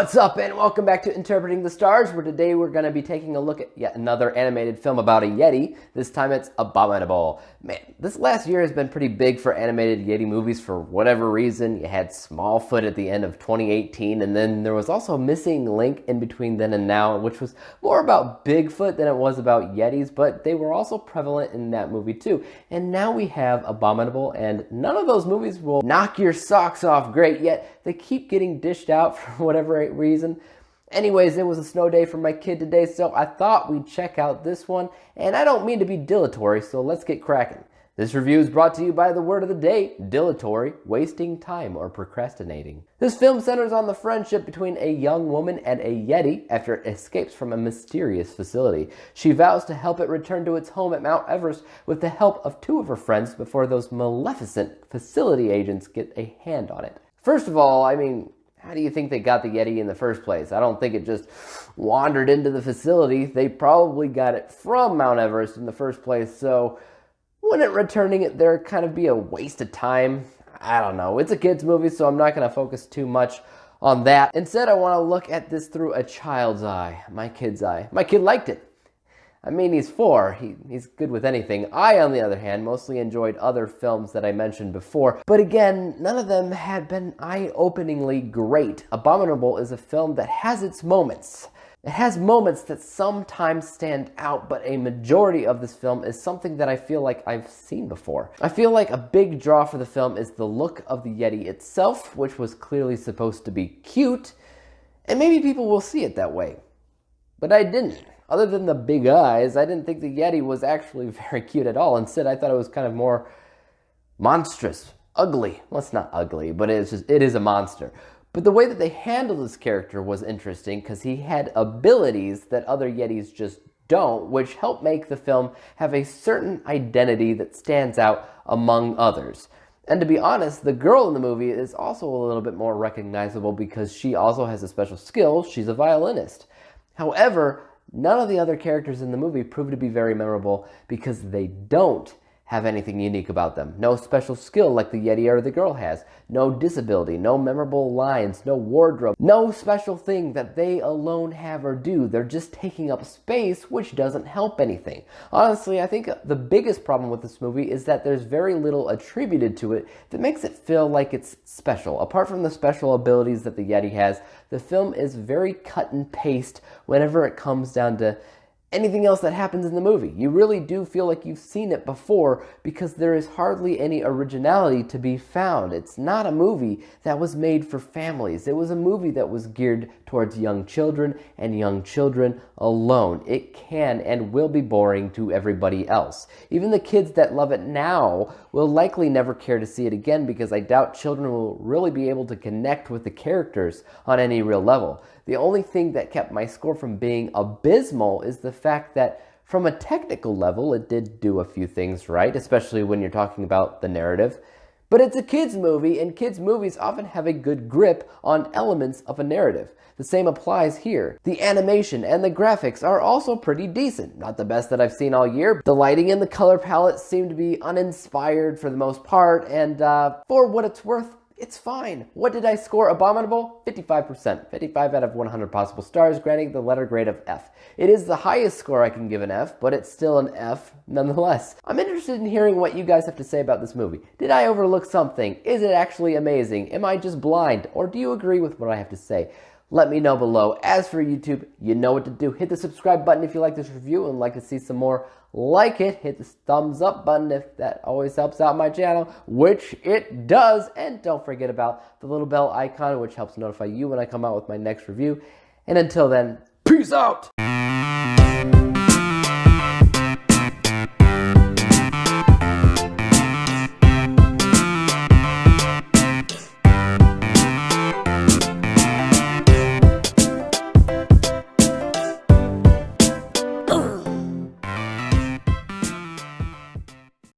What's up, and welcome back to Interpreting the Stars, where today we're going to be taking a look at yet another animated film about a Yeti. This time it's Abominable. Man, this last year has been pretty big for animated Yeti movies for whatever reason. You had Smallfoot at the end of 2018, and then there was also Missing Link in between then and now, which was more about Bigfoot than it was about Yetis, but they were also prevalent in that movie too. And now we have Abominable, and none of those movies will knock your socks off great, yet they keep getting dished out for whatever reason. Anyways, it was a snow day for my kid today, so I thought we'd check out this one, and I don't mean to be dilatory, so let's get cracking. This review is brought to you by the word of the day, dilatory, wasting time or procrastinating. This film centers on the friendship between a young woman and a Yeti after it escapes from a mysterious facility. She vows to help it return to its home at Mount Everest with the help of two of her friends before those maleficent facility agents get a hand on it. First of all, how do you think they got the Yeti in the first place? I don't think it just wandered into the facility. They probably got it from Mount Everest in the first place, so wouldn't returning it there kind of be a waste of time? I don't know. It's a kid's movie, so I'm not going to focus too much on that. Instead, I want to look at this through a child's eye, my kid's eye. My kid liked it. He's 4. He's good with anything. I, on the other hand, mostly enjoyed other films that I mentioned before. But again, none of them had been eye-openingly great. Abominable is a film that has its moments. It has moments that sometimes stand out, but a majority of this film is something that I feel like I've seen before. I feel like a big draw for the film is the look of the Yeti itself, which was clearly supposed to be cute, and maybe people will see it that way. But I didn't. Other than the big eyes, I didn't think the Yeti was actually very cute at all. Instead, I thought it was kind of more monstrous, ugly. Well, it's not ugly, but it is a monster. But the way that they handled this character was interesting because he had abilities that other Yetis just don't, which help make the film have a certain identity that stands out among others. And to be honest, the girl in the movie is also a little bit more recognizable because she also has a special skill. She's a violinist. However, none of the other characters in the movie prove to be very memorable because they don't have anything unique about them. No special skill like the Yeti or the girl has. No disability, no memorable lines, no wardrobe, no special thing that they alone have or do. They're just taking up space, which doesn't help anything. Honestly, I think the biggest problem with this movie is that there's very little attributed to it that makes it feel like it's special. Apart from the special abilities that the Yeti has, the film is very cut and paste whenever it comes down to anything else that happens in the movie. You really do feel like you've seen it before because there is hardly any originality to be found. It's not a movie that was made for families. It was a movie that was geared towards young children and young children alone. It can and will be boring to everybody else. Even the kids that love it now will likely never care to see it again because I doubt children will really be able to connect with the characters on any real level. The only thing that kept my score from being abysmal is the fact that from a technical level, it did do a few things right, especially when you're talking about the narrative. But it's a kids' movie, and kids' movies often have a good grip on elements of a narrative. The same applies here. The animation and the graphics are also pretty decent. Not the best that I've seen all year. The lighting and the color palette seem to be uninspired for the most part, and for what it's worth, it's fine. What did I score Abominable? 55%. 55 out of 100 possible stars, granting the letter grade of F. It is the highest score I can give an F, but it's still an F nonetheless. I'm interested in hearing what you guys have to say about this movie. Did I overlook something? Is it actually amazing? Am I just blind? Or do you agree with what I have to say? Let me know below. As for YouTube, you know what to do. Hit the subscribe button if you like this review and like to see some more like it. Hit the thumbs up button if that always helps out my channel, which it does. And don't forget about the little bell icon, which helps notify you when I come out with my next review. And until then, peace out!